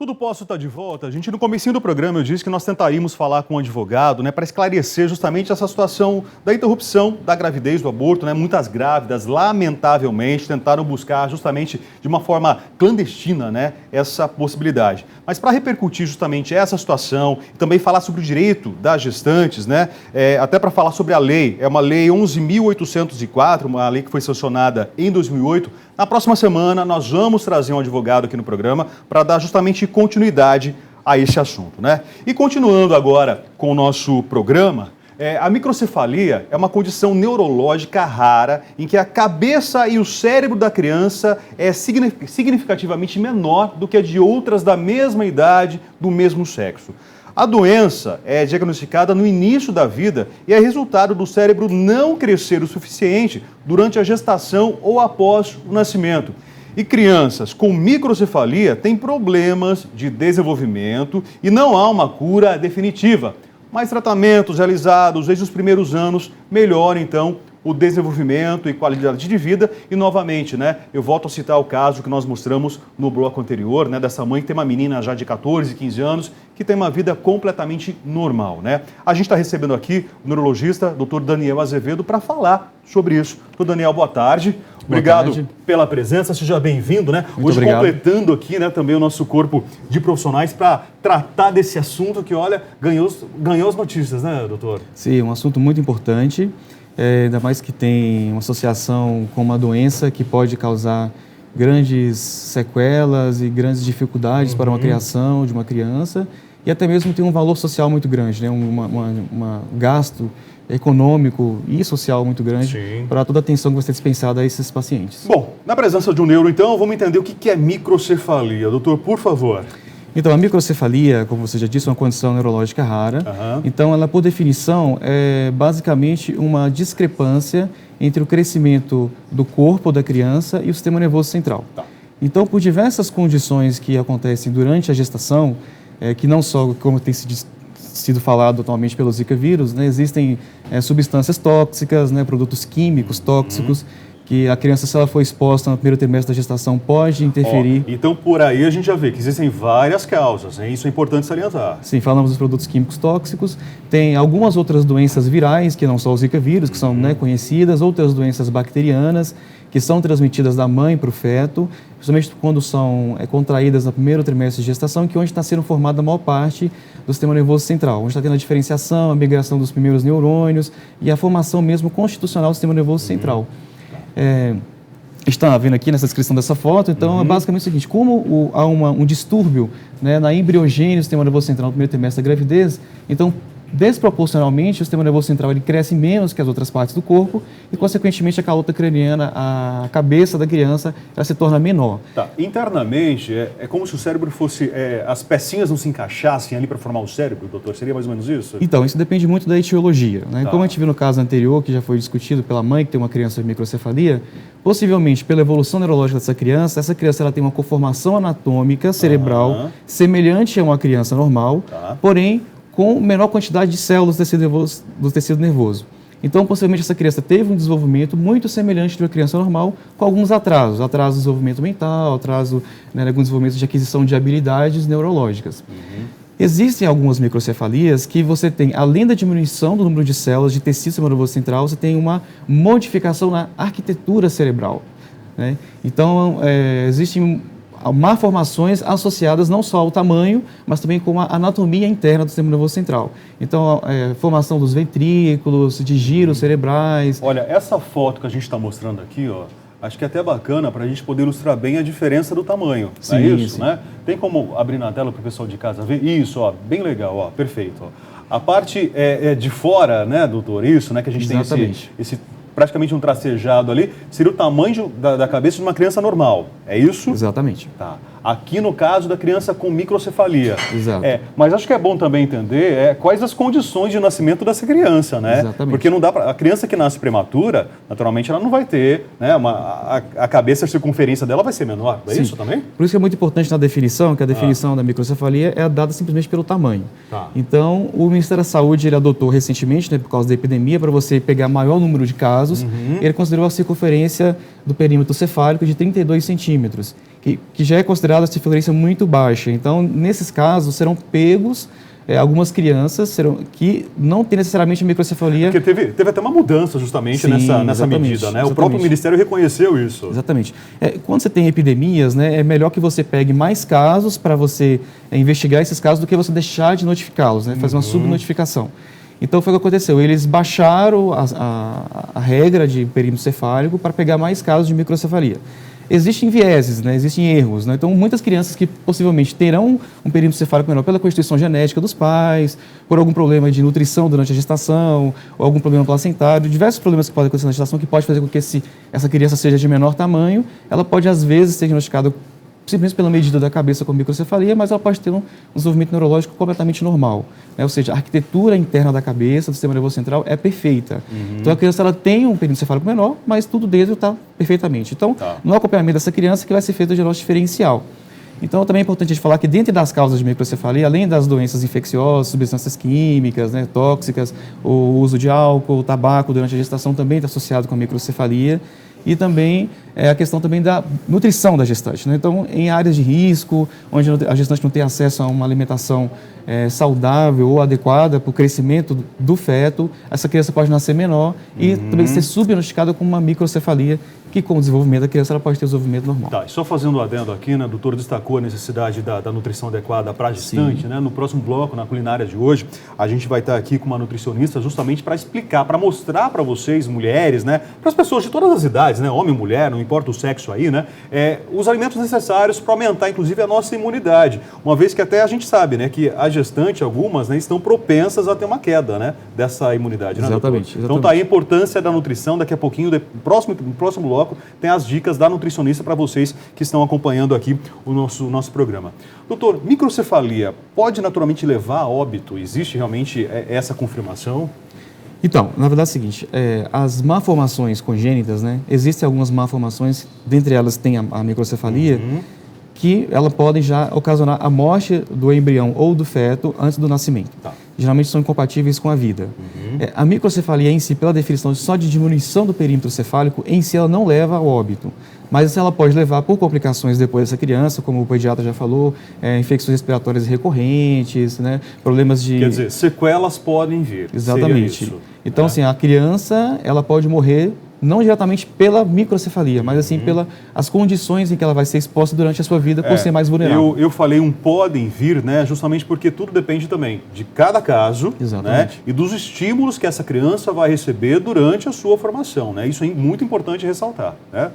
Tudo Posso está de volta. A gente, no comecinho do programa, eu disse que nós tentaríamos falar com um advogado, para esclarecer justamente essa situação da interrupção da gravidez, do aborto, Muitas grávidas, lamentavelmente, tentaram buscar justamente de uma forma clandestina, essa possibilidade. Mas para repercutir justamente essa situação e também falar sobre o direito das gestantes, até para falar sobre a lei, é uma lei 11.804, uma lei que foi sancionada em 2008. Na próxima semana, nós vamos trazer um advogado aqui no programa para dar justamente continuidade a esse assunto, E continuando agora com o nosso programa, a microcefalia é uma condição neurológica rara em que a cabeça e o cérebro da criança é significativamente menor do que a de outras da mesma idade, do mesmo sexo. A doença é diagnosticada no início da vida e é resultado do cérebro não crescer o suficiente durante a gestação ou após o nascimento. E crianças com microcefalia têm problemas de desenvolvimento e não há uma cura definitiva. Mas tratamentos realizados desde os primeiros anos melhoram, então, o desenvolvimento e qualidade de vida. E, novamente, eu volto a citar o caso que nós mostramos no bloco anterior, dessa mãe que tem uma menina já de 14, 15 anos, que tem uma vida completamente normal, A gente está recebendo aqui o neurologista, Dr. Daniel Azevedo, para falar sobre isso. Dr. Daniel, boa tarde. Obrigado pela presença, seja bem-vindo, Hoje obrigado. Completando aqui, também o nosso corpo de profissionais para tratar desse assunto que, olha, ganhou as notícias, doutor? Sim, um assunto muito importante, ainda mais que tem uma associação com uma doença que pode causar grandes sequelas e grandes dificuldades para uma criação de uma criança e até mesmo tem um valor social muito grande, um gasto econômico e social muito grande para toda a atenção que vai ser dispensada a esses pacientes. Bom, na presença de um neuro, então, vamos entender o que é microcefalia. Doutor, por favor. Então, a microcefalia, como você já disse, é uma condição neurológica rara. Então, ela, por definição, é basicamente uma discrepância entre o crescimento do corpo da criança e o sistema nervoso central. Então, por diversas condições que acontecem durante a gestação, que não só, como tem sido falado atualmente pelo Zika vírus, existem substâncias tóxicas, produtos químicos tóxicos, que a criança, se ela for exposta no primeiro trimestre da gestação, pode interferir. Então, por aí a gente já vê que existem várias causas, Isso é importante salientar. Sim, falamos dos produtos químicos tóxicos. Tem algumas outras doenças virais, que não só o Zika vírus, que são conhecidas, outras doenças bacterianas, que são transmitidas da mãe para o feto, principalmente quando são contraídas no primeiro trimestre de gestação, que é onde está sendo formada a maior parte do sistema nervoso central, onde está tendo a diferenciação, a migração dos primeiros neurônios e a formação mesmo constitucional do sistema nervoso central. Está vendo aqui nessa descrição dessa foto, então é basicamente o seguinte: como há um distúrbio na embriogênese do sistema nervoso central no primeiro trimestre da gravidez, então desproporcionalmente o sistema nervoso central ele cresce menos que as outras partes do corpo e, consequentemente, a calota craniana, a cabeça da criança, ela se torna menor. Internamente, é como se o cérebro fosse... as pecinhas não se encaixassem ali para formar o cérebro, doutor? Seria mais ou menos isso? Então, isso depende muito da etiologia. Como a gente viu no caso anterior, que já foi discutido pela mãe que tem uma criança de microcefalia, possivelmente pela evolução neurológica dessa criança, ela tem uma conformação anatômica cerebral semelhante a uma criança normal, porém com menor quantidade de células do tecido nervoso. Então, possivelmente, essa criança teve um desenvolvimento muito semelhante de uma criança normal, com alguns atraso do desenvolvimento mental, algum desenvolvimento de aquisição de habilidades neurológicas. Existem algumas microcefalias que você tem, além da diminuição do número de células de tecido sistema nervoso central, você tem uma modificação na arquitetura cerebral. Então, existem malformações associadas não só ao tamanho, mas também com a anatomia interna do sistema nervoso central. Então, formação dos ventrículos, de giros cerebrais. Olha, essa foto que a gente está mostrando aqui, acho que é até bacana para a gente poder ilustrar bem a diferença do tamanho. Sim, não é isso, sim. Tem como abrir na tela para o pessoal de casa ver? Isso, bem legal, perfeito. A parte de fora, doutor, isso, que a gente Exatamente. tem esse praticamente um tracejado ali, seria o tamanho da cabeça de uma criança normal, é isso? Exatamente. Aqui no caso da criança com microcefalia. Exato. Mas acho que é bom também entender quais as condições de nascimento dessa criança, Exatamente. Porque não dá a criança que nasce prematura, naturalmente ela não vai ter, a cabeça, a circunferência dela vai ser menor, é isso também? Por isso que é muito importante na definição, que a definição da microcefalia é dada simplesmente pelo tamanho. Então, o Ministério da Saúde ele adotou recentemente, por causa da epidemia, para você pegar maior número de casos, ele considerou a circunferência do perímetro cefálico de 32 centímetros, que já é considerada a circunferência muito baixa. Então, nesses casos, serão pegos algumas crianças que não têm necessariamente a microcefalia. Porque teve até uma mudança justamente. Sim, nessa medida, né? O próprio Ministério reconheceu isso. Exatamente. Quando você tem epidemias, né, é melhor que você pegue mais casos para você investigar esses casos do que você deixar de notificá-los, né? Fazer uma subnotificação. Então, foi o que aconteceu. Eles baixaram a regra de perímetro cefálico para pegar mais casos de microcefalia. Existem vieses, né? Existem erros, né? Então, muitas crianças que possivelmente terão um perímetro cefálico menor pela constituição genética dos pais, por algum problema de nutrição durante a gestação, ou algum problema placentário, diversos problemas que podem acontecer na gestação que pode fazer com que essa criança seja de menor tamanho, ela pode, às vezes, ser diagnosticada simplesmente pela medida da cabeça com microcefalia, mas ela pode ter um desenvolvimento neurológico completamente normal, né? Ou seja, a arquitetura interna da cabeça, do sistema nervoso central, é perfeita. Então, a criança ela tem um perímetro cefálico menor, mas tudo dentro está perfeitamente. Então, no acompanhamento dessa criança que vai ser feito o diagnóstico diferencial. Então, também é importante a gente falar que dentre das causas de microcefalia, além das doenças infecciosas, substâncias químicas, né, tóxicas, o uso de álcool, tabaco durante a gestação também está associado com a microcefalia. E também a questão também da nutrição da gestante, né? Então, em áreas de risco, onde a gestante não tem acesso a uma alimentação saudável ou adequada para o crescimento do feto, essa criança pode nascer menor e também ser subdiagnosticada com uma microcefalia, que com o desenvolvimento da criança ela pode ter desenvolvimento normal. Tá, e só fazendo um adendo aqui, né, o doutor destacou a necessidade da nutrição adequada para a gestante, né? No próximo bloco, na culinária de hoje, a gente vai estar aqui com uma nutricionista justamente para explicar, para mostrar para vocês, mulheres, né, para as pessoas de todas as idades, né, homem, mulher, não importa o sexo aí, né, os alimentos necessários para aumentar, inclusive, a nossa imunidade. Uma vez que até a gente sabe, né, que a gestante, algumas, né, estão propensas a ter uma queda, né, dessa imunidade, né, exatamente. Então tá aí a importância da nutrição. Daqui a pouquinho, no próximo bloco, tem as dicas da nutricionista para vocês que estão acompanhando aqui o nosso programa. Doutor, microcefalia pode naturalmente levar a óbito? Existe realmente essa confirmação? Então, na verdade é o seguinte, as malformações congênitas, né, existem algumas malformações, dentre elas tem a microcefalia, que ela podem já ocasionar a morte do embrião ou do feto antes do nascimento. Tá. Geralmente são incompatíveis com a vida. A microcefalia em si, pela definição só de diminuição do perímetro cefálico, em si ela não leva ao óbito. Mas ela pode levar por complicações depois dessa criança, como o pediatra já falou, infecções respiratórias recorrentes, né, problemas de... Quer dizer, sequelas podem vir. Exatamente. Então, assim, a criança, ela pode morrer não diretamente pela microcefalia, mas assim pelas condições em que ela vai ser exposta durante a sua vida por ser mais vulnerável. Eu falei podem vir, né, justamente porque tudo depende também de cada caso, né, e dos estímulos que essa criança vai receber durante a sua formação, né? Isso é muito importante ressaltar, né?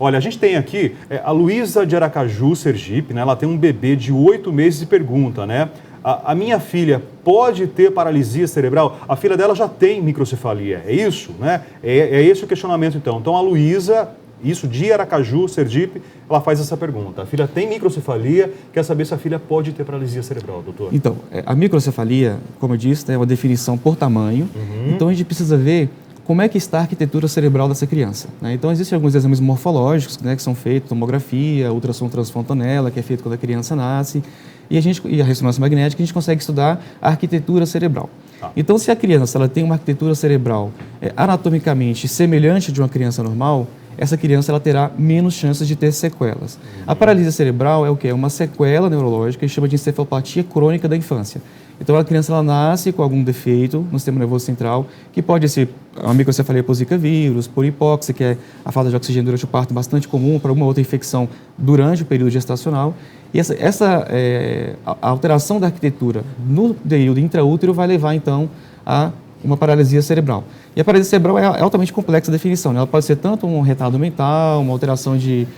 Olha, a gente tem aqui a Luísa de Aracaju, Sergipe, né? Ela tem um bebê de 8 meses e pergunta, né? A minha filha pode ter paralisia cerebral? A filha dela já tem microcefalia, é isso, né? É esse o questionamento, então. Então, a Luísa, isso de Aracaju, Sergipe, ela faz essa pergunta. A filha tem microcefalia, quer saber se a filha pode ter paralisia cerebral, doutor? Então, a microcefalia, como eu disse, é uma definição por tamanho. Então, a gente precisa ver como é que está a arquitetura cerebral dessa criança, né? Então, existem alguns exames morfológicos, né, que são feitos, tomografia, ultrassom transfontanela, que é feito quando a criança nasce, e a ressonância magnética, a gente consegue estudar a arquitetura cerebral. Então, se a criança ela tem uma arquitetura cerebral anatomicamente semelhante de uma criança normal, essa criança ela terá menos chances de ter sequelas. A paralisia cerebral é o quê? É uma sequela neurológica que chama de encefalopatia crônica da infância. Então, a criança ela nasce com algum defeito no sistema nervoso central, que pode ser uma microcefalia por Zika vírus, por hipóxia, que é a falta de oxigênio durante o parto, bastante comum, para alguma outra infecção durante o período gestacional. E a alteração da arquitetura no período intraútero vai levar, então, a uma paralisia cerebral. E a paralisia cerebral é altamente complexa a definição, né? Ela pode ser tanto um retardo mental, uma alteração de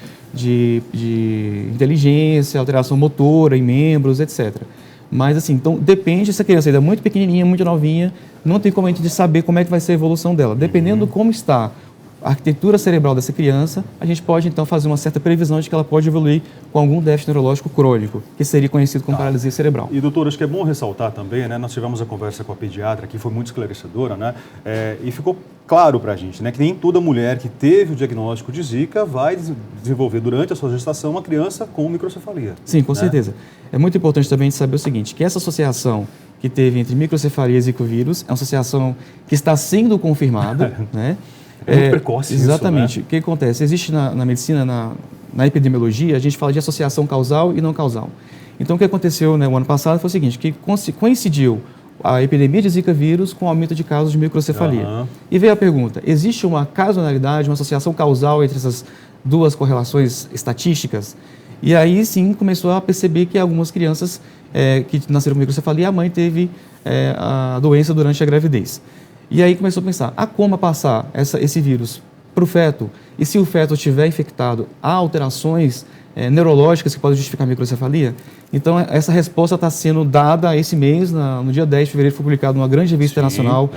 inteligência, alteração motora em membros, etc. Mas, assim, então, depende, se a criança ainda é muito pequenininha, muito novinha, não tem como a gente saber como é que vai ser a evolução dela. Dependendo de como está a arquitetura cerebral dessa criança, a gente pode, então, fazer uma certa previsão de que ela pode evoluir com algum déficit neurológico crônico, que seria conhecido como paralisia cerebral. E, doutor, acho que é bom ressaltar também, né? Nós tivemos a conversa com a pediatra, que foi muito esclarecedora, né? E ficou claro para a gente, né, que nem toda mulher que teve o diagnóstico de Zika vai desenvolver durante a sua gestação uma criança com microcefalia. Sim, com certeza. É muito importante também de saber o seguinte, que essa associação que teve entre microcefalia e zicovírus é uma associação que está sendo confirmada, né? É muito precoce exatamente. isso, né? O que acontece? Existe na medicina, na epidemiologia, a gente fala de associação causal e não causal. Então, o que aconteceu, né, o ano passado foi o seguinte, que coincidiu a epidemia de Zika vírus com o aumento de casos de microcefalia. E veio a pergunta, existe uma causalidade, uma associação causal entre essas duas correlações estatísticas? E aí, sim, começou a perceber que algumas crianças que nasceram com microcefalia, a mãe teve a doença durante a gravidez. E aí começou a pensar, há como passar esse vírus para o feto? E se o feto estiver infectado, há alterações neurológicas que podem justificar a microcefalia? Então, essa resposta está sendo dada esse mês, no dia 10 de fevereiro, foi publicado numa grande revista internacional.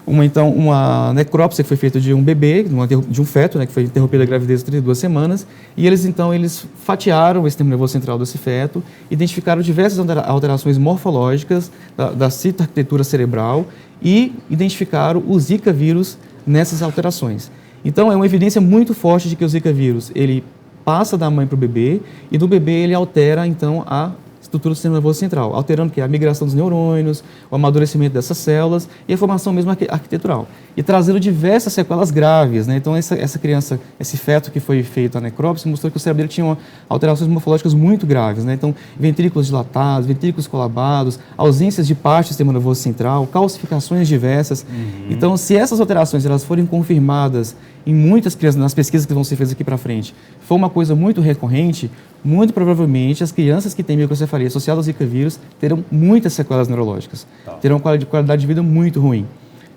Uma necrópsia que foi feita de um bebê, de um feto, né, que foi interrompida a gravidez de 32 semanas, e eles fatiaram o sistema nervoso central desse feto, identificaram diversas alterações morfológicas da citoarquitetura cerebral e identificaram o Zika vírus nessas alterações. Então, é uma evidência muito forte de que o Zika vírus, ele passa da mãe para o bebê, e do bebê ele altera, então, a estrutura do sistema nervoso central, alterando a migração dos neurônios, o amadurecimento dessas células e a formação mesmo arquitetural. E trazendo diversas sequelas graves, né? Então, essa criança, esse feto que foi feito a necrópsia, mostrou que o cérebro dele tinha alterações morfológicas muito graves, né? Então, ventrículos dilatados, ventrículos colabados, ausências de parte do sistema nervoso central, calcificações diversas. Então, se essas alterações elas forem confirmadas em muitas crianças, nas pesquisas que vão ser feitas aqui para frente, for uma coisa muito recorrente, muito provavelmente as crianças que têm microcefalia associada ao Zika vírus terão muitas sequelas neurológicas, terão qualidade de vida muito ruim.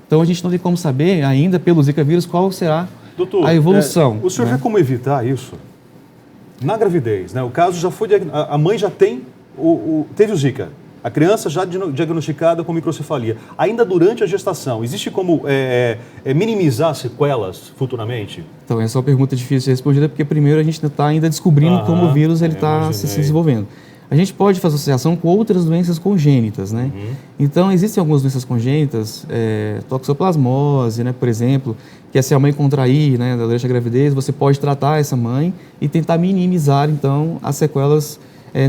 Então, a gente não tem como saber ainda, pelo Zika vírus, qual será a evolução. O senhor vê como evitar isso? Na gravidez, né? O caso já foi... A mãe já teve o Zika. A criança já diagnosticada com microcefalia. Ainda durante a gestação, existe como minimizar sequelas futuramente? Então, essa é uma pergunta difícil de responder, porque primeiro a gente está ainda descobrindo como o vírus está se desenvolvendo. A gente pode fazer associação com outras doenças congênitas, né? Então, existem algumas doenças congênitas, toxoplasmose, né, por exemplo, que se a mãe contrair, né, durante a gravidez, você pode tratar essa mãe e tentar minimizar, então, as sequelas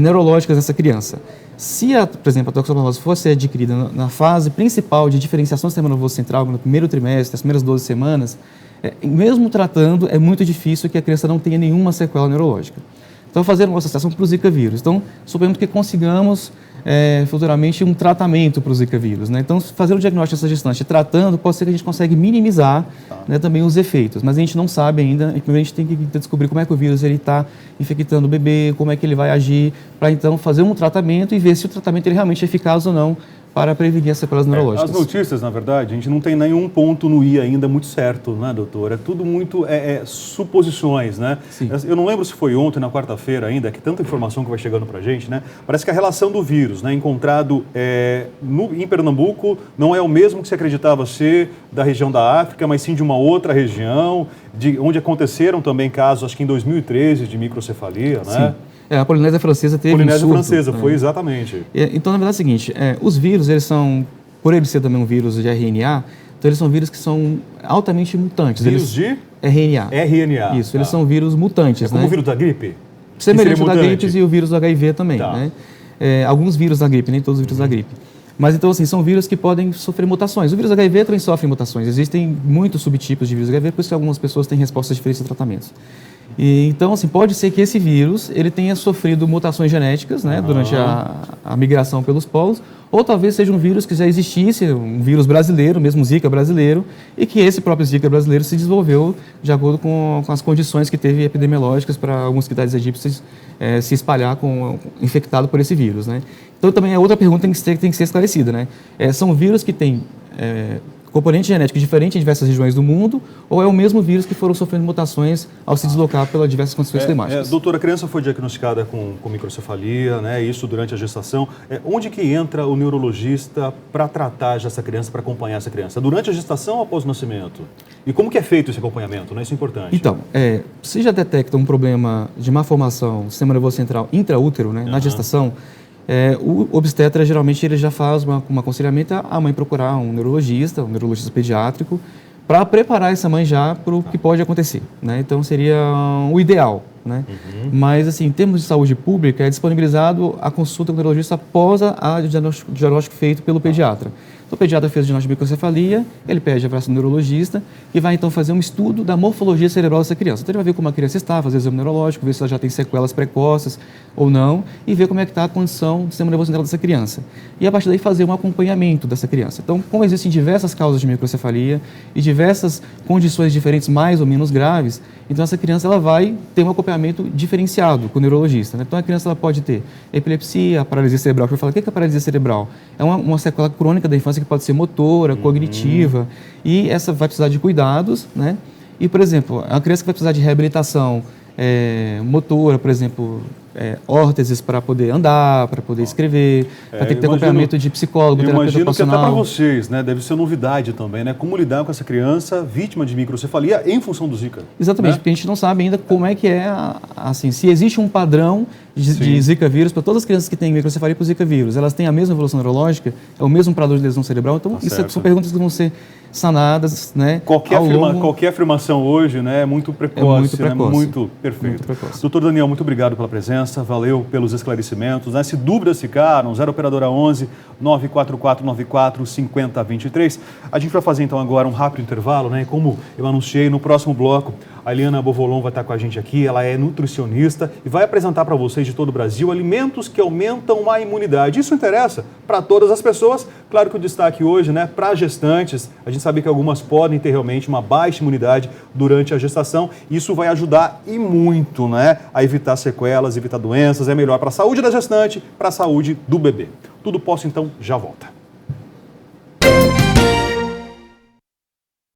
neurológicas dessa criança. Se, por exemplo, a toxoplasmose fosse adquirida na fase principal de diferenciação do sistema nervoso central, no primeiro trimestre, as primeiras 12 semanas, mesmo tratando, é muito difícil que a criança não tenha nenhuma sequela neurológica. Então, fazer uma associação para o Zika vírus. Então, suponhamos que consigamos futuramente um tratamento para o Zika vírus, né? Então, fazer o diagnóstico dessa gestante tratando, pode ser que a gente consiga minimizar né, também os efeitos, mas a gente não sabe ainda, e primeiro a gente tem que descobrir como é que o vírus está infectando o bebê, como é que ele vai agir, para então fazer um tratamento e ver se o tratamento ele realmente é eficaz ou não para prevenir as sequelas neurológicas. As notícias, na verdade, a gente não tem nenhum ponto no i ainda muito certo, né, doutor? É tudo muito suposições, né? Sim. Eu não lembro se foi ontem, na quarta-feira ainda, que tanta informação que vai chegando para a gente, né? Parece que a relação do vírus, né, encontrado em Pernambuco, não é o mesmo que se acreditava ser da região da África, mas sim de uma outra região, onde aconteceram também casos, acho que em 2013, de microcefalia, né? Sim. A Polinésia Francesa teve Polinésia um surto. Francesa, foi exatamente. Então, na verdade é o seguinte, os vírus, eles são, por ele ser também um vírus de RNA, então eles são vírus que são altamente mutantes. Vírus de? RNA. RNA. Isso, eles são vírus mutantes. Como né? o vírus da gripe? Semelhante ao da gripe e o vírus do HIV também. Né? Alguns vírus da gripe, nem todos os vírus da gripe. Mas, então, assim, são vírus que podem sofrer mutações. O vírus HIV também sofre mutações. Existem muitos subtipos de vírus HIV, por isso que algumas pessoas têm respostas diferentes a tratamentos. Então, assim, pode ser que esse vírus ele tenha sofrido mutações genéticas né, durante a migração pelos polos, ou talvez seja um vírus que já existisse, um vírus brasileiro, mesmo Zika brasileiro, e que esse próprio Zika brasileiro se desenvolveu de acordo com as condições que teve epidemiológicas para alguns mosquitais egípcios se espalhar infectado por esse vírus. Né? Então, também é outra pergunta que tem que ser esclarecida. Né? São vírus que têm componente genético diferente em diversas regiões do mundo, ou é o mesmo vírus que foram sofrendo mutações ao se deslocar pelas diversas condições climáticas? Doutora, a criança foi diagnosticada com microcefalia, né, isso durante a gestação. Onde que entra o neurologista para tratar essa criança, para acompanhar essa criança? Durante a gestação ou após o nascimento? E como que é feito esse acompanhamento? Né? Isso é importante. Então, se já detecta um problema de má formação do sistema nervoso central intraútero, né, na gestação, o obstetra, geralmente, ele já faz um aconselhamento a mãe procurar um neurologista pediátrico, para preparar essa mãe já para o que pode acontecer. Né? Então, seria o ideal. Né? Mas, assim, em termos de saúde pública, é disponibilizado a consulta com o neurologista após o diagnóstico feito pelo pediatra. Então, o pediatra fez o diagnóstico de microcefalia, ele pede a avaliação do neurologista e vai então fazer um estudo da morfologia cerebral dessa criança. Então, ele vai ver como a criança está, fazer o exame neurológico, ver se ela já tem sequelas precoces ou não e ver como é que está a condição do sistema nervoso central dessa criança. E, a partir daí, fazer um acompanhamento dessa criança. Então, como existem diversas causas de microcefalia e diversas condições diferentes, mais ou menos graves, então essa criança ela vai ter um acompanhamento diferenciado com o neurologista, né? Então, a criança ela pode ter epilepsia, paralisia cerebral. Eu falo, o que é a paralisia cerebral? É uma sequela crônica da infância que pode ser motora, cognitiva, e essa vai precisar de cuidados, né? E, por exemplo, a criança que vai precisar de reabilitação motora, por exemplo, órteses para poder andar, para poder escrever, vai ter que ter acompanhamento de psicólogo, terapeuta ocupacional. Imagino que até para vocês, né, deve ser novidade também, né? Como lidar com essa criança vítima de microcefalia em função do Zika. Exatamente, né? porque a gente não sabe ainda como é que assim, se existe um padrão de Zika vírus para todas as crianças que têm microcefalia para o Zika vírus, elas têm a mesma evolução neurológica, é o mesmo padrão de lesão cerebral, então isso são perguntas que vão ser sanadas, né? Qualquer afirmação hoje, né, é muito precoce, muito precoce. Né? Muito perfeito. Muito precoce. Doutor Daniel, muito obrigado pela presença, valeu pelos esclarecimentos, né? Se dúvidas ficaram, 0 operadora 11 94494 5023. A gente vai fazer então agora um rápido intervalo, né? Como eu anunciei, no próximo bloco a Eliana Bovolon vai estar com a gente aqui, ela é nutricionista e vai apresentar para vocês de todo o Brasil alimentos que aumentam a imunidade. Isso interessa para todas as pessoas. Claro que o destaque hoje, né, para gestantes, a gente sabe que algumas podem ter realmente uma baixa imunidade durante a gestação. Isso vai ajudar e muito, né, a evitar sequelas, evitar doenças. É melhor para a saúde da gestante, para a saúde do bebê. Tudo Posso então já volta.